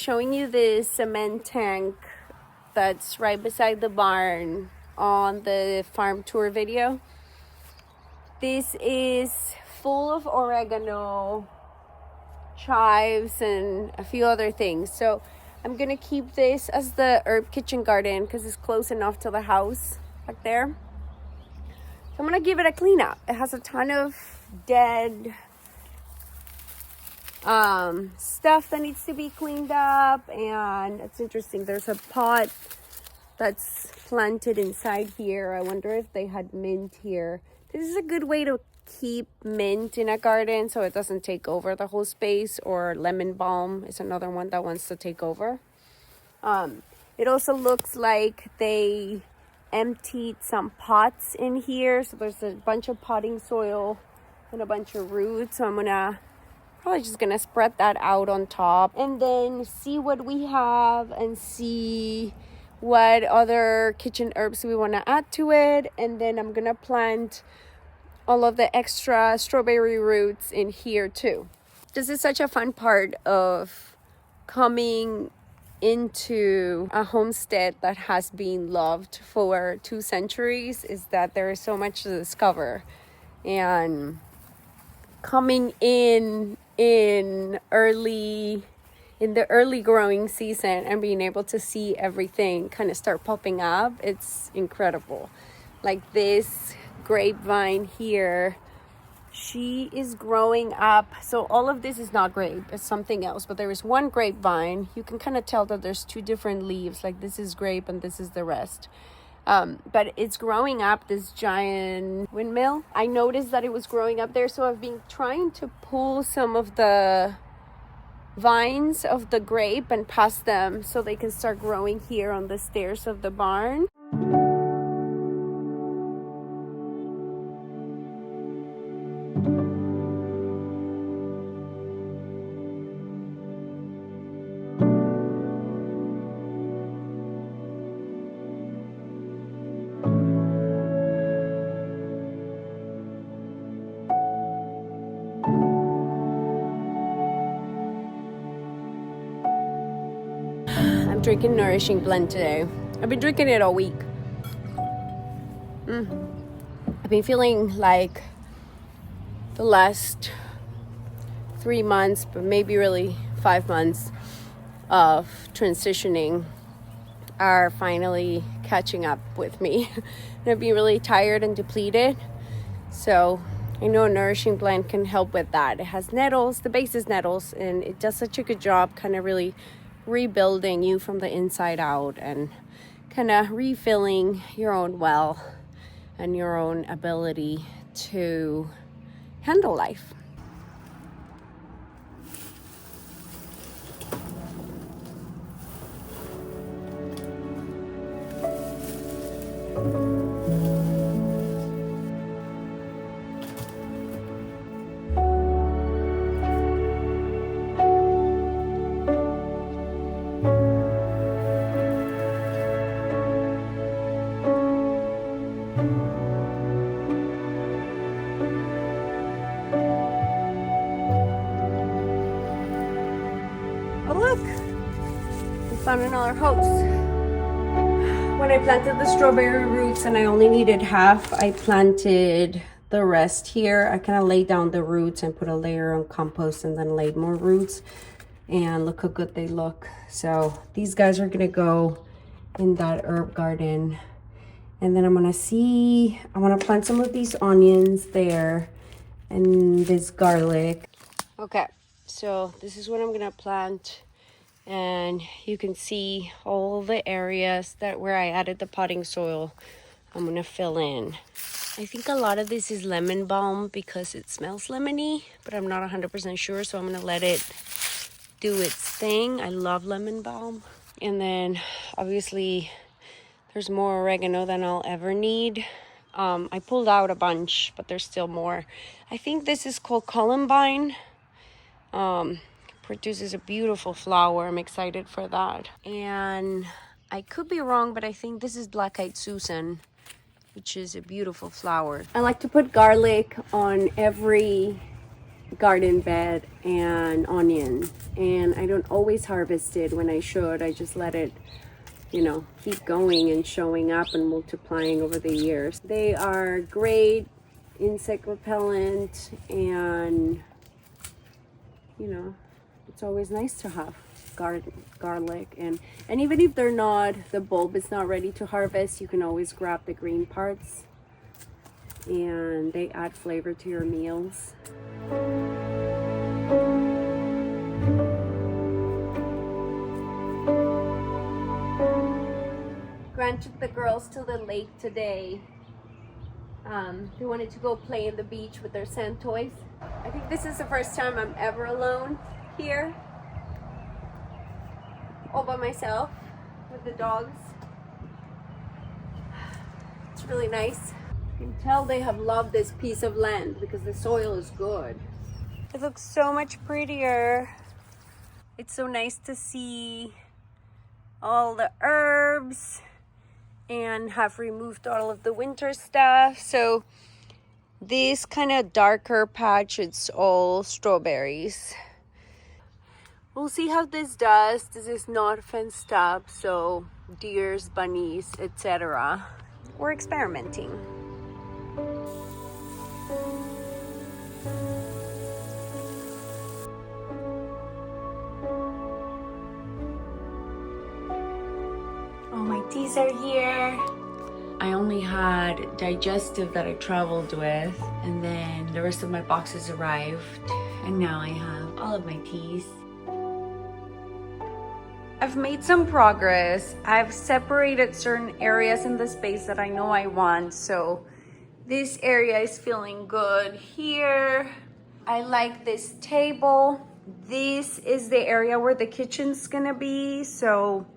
showing you this cement tank that's right beside the barn on the farm tour video. This is full of oregano, chives, and a few other things. So I'm gonna keep this as the herb kitchen garden because it's close enough to the house back there. So I'm gonna give it a clean up. It has a ton of dead stuff that needs to be cleaned up, and it's interesting. There's a pot that's planted inside here. I wonder if they had mint here. This is a good way to keep mint in a garden so it doesn't take over the whole space, or lemon balm is another one that wants to take over. It also looks like they emptied some pots in here, so there's a bunch of potting soil and a bunch of roots. So I'm probably just gonna spread that out on top and then see what we have and see what other kitchen herbs we want to add to it. And then I'm gonna plant all of the extra strawberry roots in here too. This is such a fun part of coming into a homestead that has been loved for 2 centuries, is that there is so much to discover. And coming in the early growing season and being able to see everything kind of start popping up, it's incredible. Like this grapevine here, she is growing up. So all of this is not grape, it's something else, but there is one grapevine. You can kind of tell that there's 2 different leaves, like this is grape and this is the rest. But it's growing up this giant windmill. I noticed that it was growing up there, so I've been trying to pull some of the vines of the grape and pass them so they can start growing here on the stairs of the barn. Drinking Nourishing Blend today. I've been drinking it all week. I've been feeling like the last 3 months, but maybe really 5 months of transitioning are finally catching up with me. And I've been really tired and depleted. So I know Nourishing Blend can help with that. It has nettles, the base is nettles, and it does such a good job kind of really rebuilding you from the inside out and kind of refilling your own well and your own ability to handle life. Found another host. When I planted the strawberry roots and I only needed half, I planted the rest here. I kind of laid down the roots and put a layer on compost and then laid more roots, and look how good they look. So these guys are gonna go in that herb garden, and then I want to plant some of these onions there and this garlic. Okay, so this is what I'm gonna plant. And you can see all the areas where I added the potting soil. I'm gonna fill in. I think a lot of this is lemon balm because it smells lemony, but I'm not 100% sure, so I'm gonna let it do its thing. I love lemon balm. And then obviously there's more oregano than I'll ever need. I pulled out a bunch, but there's still more. I think this is called columbine. Produces a beautiful flower. I'm excited for that. And I could be wrong, but I think this is black-eyed Susan, which is a beautiful flower. I like to put garlic on every garden bed and onion, and I don't always harvest it when I should. I just let it, you know, keep going and showing up and multiplying over the years. They are great insect repellent, and you know, it's always nice to have garlic, and even if they're not, the bulb is not ready to harvest, you can always grab the green parts, and they add flavor to your meals. Grant took the girls to the lake today. They wanted to go play in the beach with their sand toys. I think this is the first time I'm ever alone here, all by myself with the dogs. It's really nice. You can tell they have loved this piece of land because the soil is good. It looks so much prettier. It's so nice to see all the herbs and have removed all of the winter stuff. So this kind of darker patch, it's all strawberries. We'll see how this does. This is not fenced up, so deers, bunnies, etc. We're experimenting. All my teas are here. I only had digestive that I traveled with, and then the rest of my boxes arrived, and now I have all of my teas. I've made some progress. I've separated certain areas in the space that I know I want, so this area is feeling good here. I like this table. This is the area where the kitchen's gonna be, so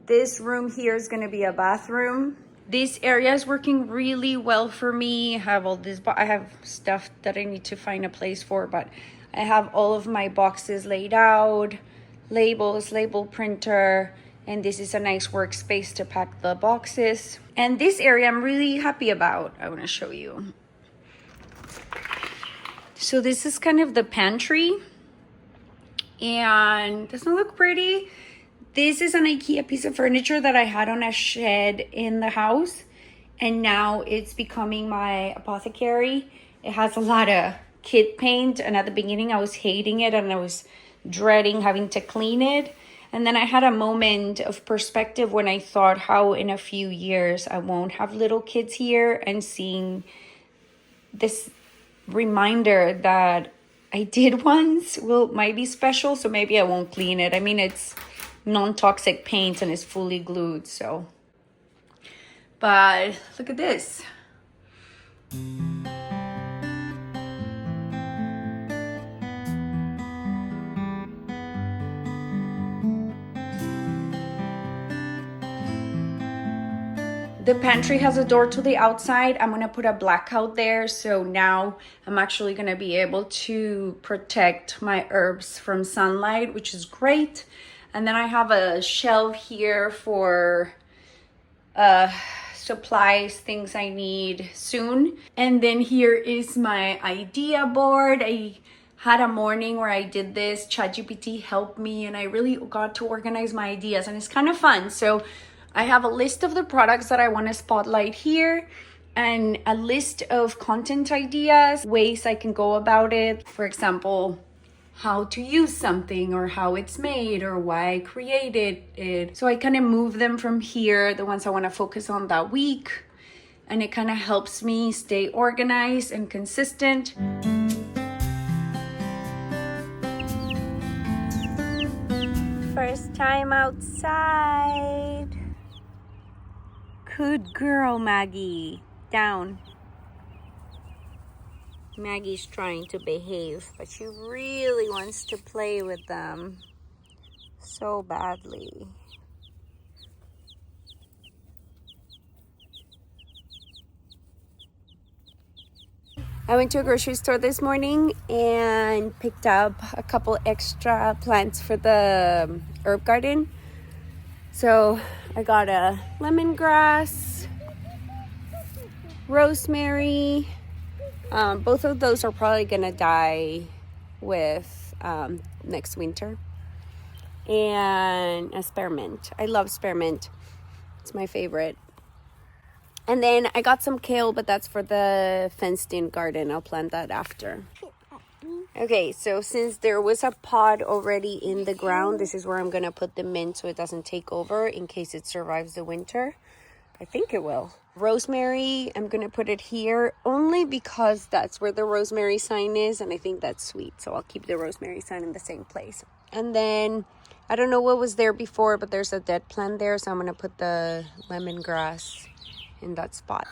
this room here is gonna be a bathroom. This area is working really well for me. I have all this, I have stuff that I need to find a place for, but I have all of my boxes laid out, labels, label printer, and this is a nice workspace to pack the boxes. And this area I'm really happy about. I want to show you. So this is kind of the pantry, and doesn't it look pretty? This is an IKEA piece of furniture that I had on a shed in the house, and now it's becoming my apothecary. It has a lot of kid paint, and at the beginning I was hating it and I was dreading having to clean it. And then I had a moment of perspective when I thought how in a few years I won't have little kids here, and seeing this reminder that I did once might be special, so maybe I won't clean it. I mean, it's non-toxic paint and it's fully glued, so. But look at this. The pantry has a door to the outside. I'm gonna put a blackout there, so now I'm actually gonna be able to protect my herbs from sunlight, which is great. And then I have a shelf here for supplies, things I need soon. And then here is my idea board. I had a morning where I did this. ChatGPT helped me, and I really got to organize my ideas, and it's kind of fun. So I have a list of the products that I want to spotlight here, and a list of content ideas, ways I can go about it. For example, how to use something, or how it's made, or why I created it. So I kind of move them from here, the ones I want to focus on that week, and it kind of helps me stay organized and consistent. First time outside. Good girl, Maggie. Down. Maggie's trying to behave, but she really wants to play with them so badly. I went to a grocery store this morning and picked up a couple extra plants for the herb garden. So I got a lemongrass, rosemary. Both of those are probably gonna die with next winter. And a spearmint. I love spearmint. It's my favorite. And then I got some kale, but that's for the fenced-in garden. I'll plant that after. Okay, so since there was a pod already in the ground, this is where I'm going to put the mint so it doesn't take over in case it survives the winter. I think it will. Rosemary, I'm going to put it here only because that's where the rosemary sign is, and I think that's sweet. So I'll keep the rosemary sign in the same place. And then, I don't know what was there before, but there's a dead plant there, so I'm going to put the lemongrass in that spot.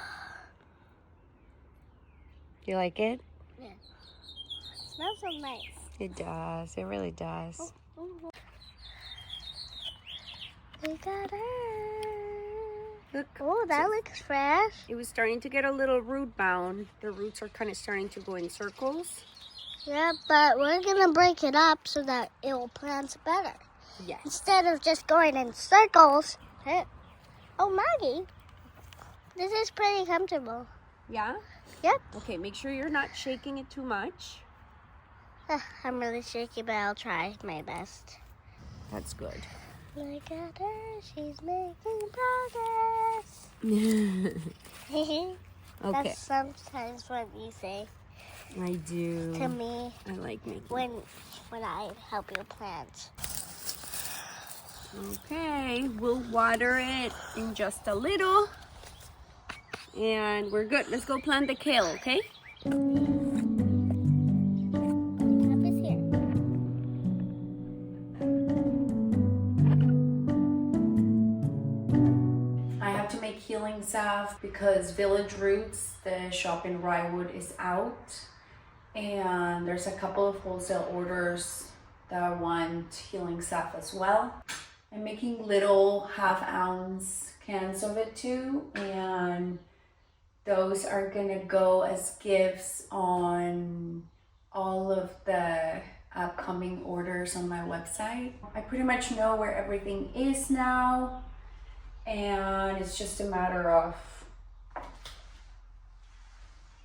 Do you like it? Yeah. It smells so nice. It does. It really does. We got it. Look. Oh, that looks fresh. It was starting to get a little root bound. The roots are kind of starting to go in circles. Yeah, but we're going to break it up so that it will plant better. Yes. Instead of just going in circles. Oh, Maggie, this is pretty comfortable. Yeah? Yep. Okay, make sure you're not shaking it too much. I'm really shaky, but I'll try my best. That's good. Look at her, she's making progress. Okay. That's sometimes what you say I do. to me I like making. when I help you plant. Okay, we'll water it in just a little. And we're good. Let's go plant the kale, okay? Cup is here. I have to make healing salve because Village Roots, the shop in Ryewood, is out. And there's a couple of wholesale orders that want healing salve as well. I'm making little 1/2 ounce cans of it too, and those are gonna go as gifts on all of the upcoming orders on my website. I pretty much know where everything is now, and it's just a matter of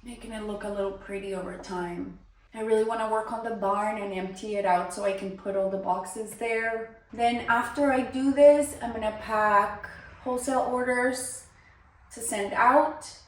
making it look a little pretty over time. I really want to work on the barn and empty it out so I can put all the boxes there. Then after I do this, I'm gonna pack wholesale orders to send out.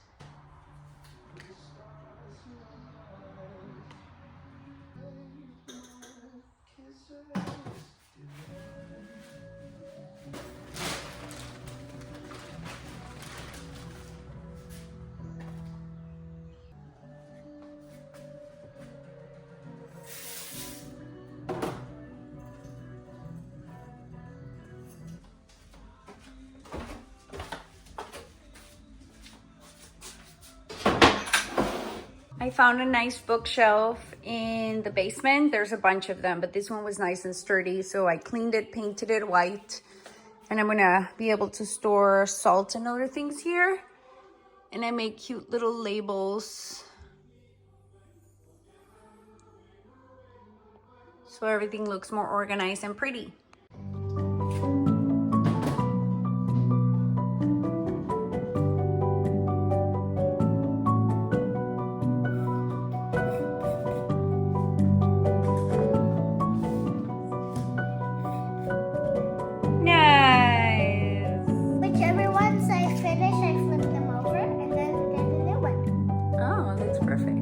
I found a nice bookshelf in the basement. There's a bunch of them, but this one was nice and sturdy. So I cleaned it, painted it white, and I'm gonna be able to store salt and other things here. And I make cute little labels, so everything looks more organized and pretty. Nice. Whichever ones I finish, I flip them over and then get a new one. Oh, that's perfect.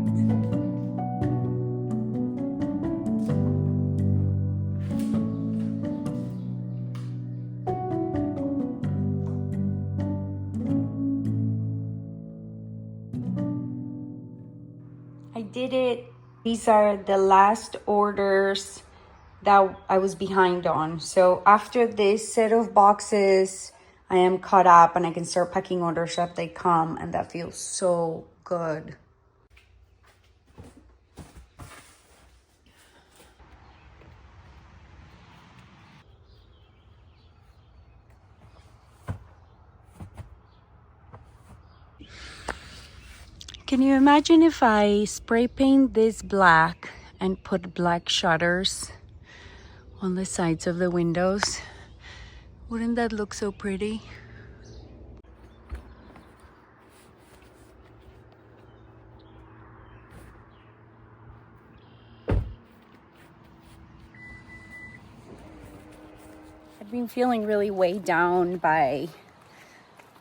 I did it. These are the last orders that I was behind on. So after this set of boxes, I am caught up and I can start packing orders up they come, and that feels so good. Can you imagine if I spray paint this black and put black shutters on the sides of the windows? Wouldn't that look so pretty? I've been feeling really weighed down by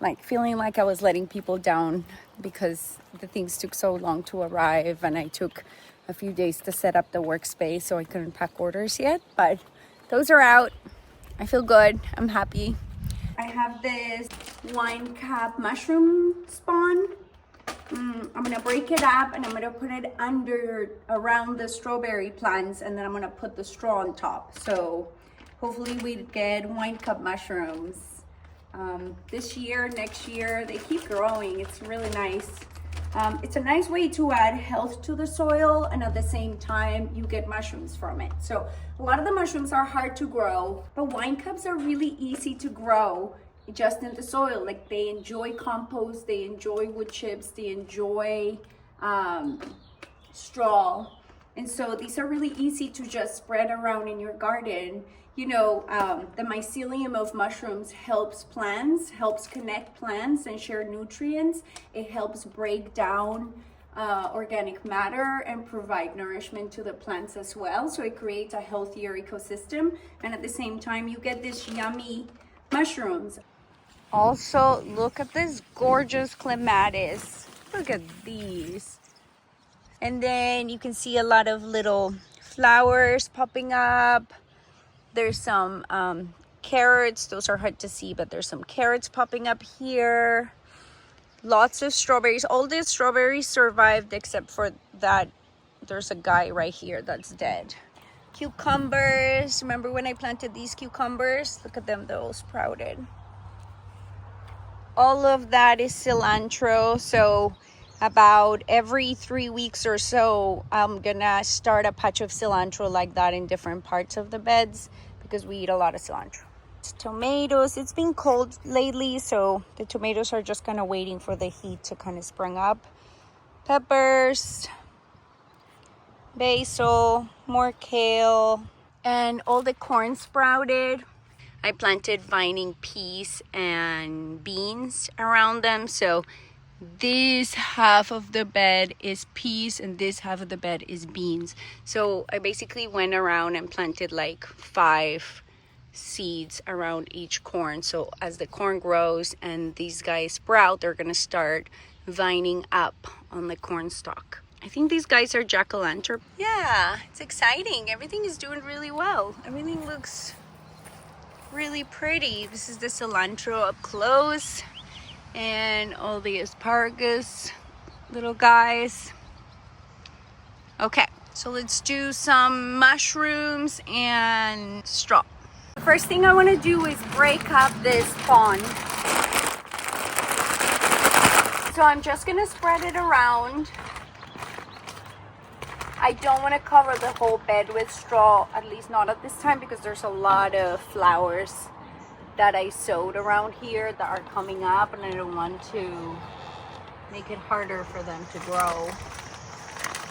like feeling like I was letting people down because the things took so long to arrive, and I took a few days to set up the workspace, so I couldn't pack orders yet, but those are out. I feel good. I'm happy. I have this wine cap mushroom spawn. I'm gonna break it up and I'm gonna put it around the strawberry plants, and then I'm gonna put the straw on top. So hopefully we get wine cup mushrooms this year, next year. They keep growing. It's really nice. It's a nice way to add health to the soil, and at the same time you get mushrooms from it. So a lot of the mushrooms are hard to grow, but wine cups are really easy to grow just in the soil. Like, they enjoy compost, they enjoy wood chips, they enjoy straw, and so these are really easy to just spread around in your garden. You know, the mycelium of mushrooms helps plants, helps connect plants and share nutrients. It helps break down organic matter and provide nourishment to the plants as well. So it creates a healthier ecosystem, and at the same time you get these yummy mushrooms. Also, look at this gorgeous clematis. Look at these. And then you can see a lot of little flowers popping up. There's some carrots. Those are hard to see, but there's some carrots popping up here. Lots of strawberries. All the strawberries survived except for that. There's a guy right here that's dead. Cucumbers. Remember when I planted these cucumbers? Look at them, they're all sprouted. All of that is cilantro. So about every 3 weeks or so, I'm gonna start a patch of cilantro like that in different parts of the beds, because we eat a lot of cilantro. Tomatoes. It's been cold lately, so the tomatoes are just kind of waiting for the heat to kind of spring up. Peppers, basil, more kale, and all the corn sprouted. I planted vining peas and beans around them, so this half of the bed is peas and this half of the bed is beans. So I basically went around and planted like 5 seeds around each corn. So as the corn grows and these guys sprout, they're gonna start vining up on the corn stalk. I think these guys are jack-o'-lantern. Yeah, it's exciting. Everything is doing really well. Everything looks really pretty. This is the cilantro up close, and all the asparagus little guys. Okay, so let's do some mushrooms and straw. The first thing I want to do is break up this pond. So I'm just gonna spread it around. I don't want to cover the whole bed with straw, at least not at this time, because there's a lot of flowers that I sowed around here that are coming up, and I don't want to make it harder for them to grow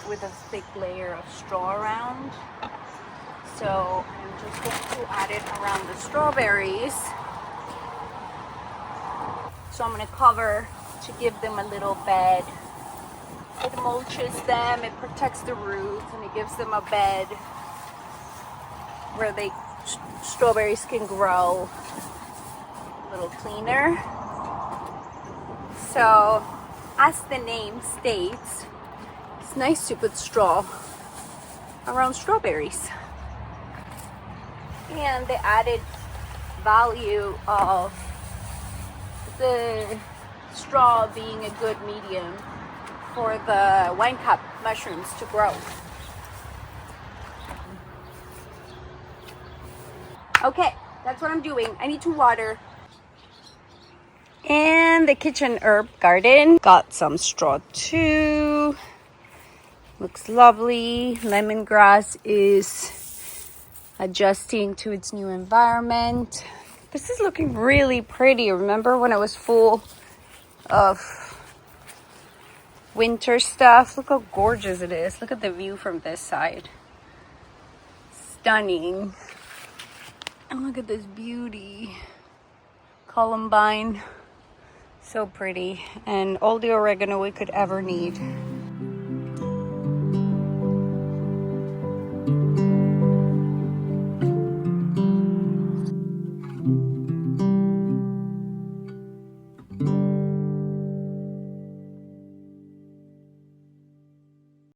with a thick layer of straw around. So I'm just going to add it around the strawberries. So I'm going to cover to give them a little bed. It mulches them, it protects the roots, and it gives them a bed where strawberries can grow a little cleaner. So, as the name states, it's nice to put straw around strawberries. And the added value of the straw being a good medium for the wine cup mushrooms to grow. Okay, that's what I'm doing. I need to water. And the kitchen herb garden got some straw too. Looks lovely. Lemongrass is adjusting to its new environment. This is looking really pretty. Remember when it was full of winter stuff? Look how gorgeous it is. Look at the view from this side. Stunning. And look at this beauty. Columbine. So pretty. And all the oregano we could ever need.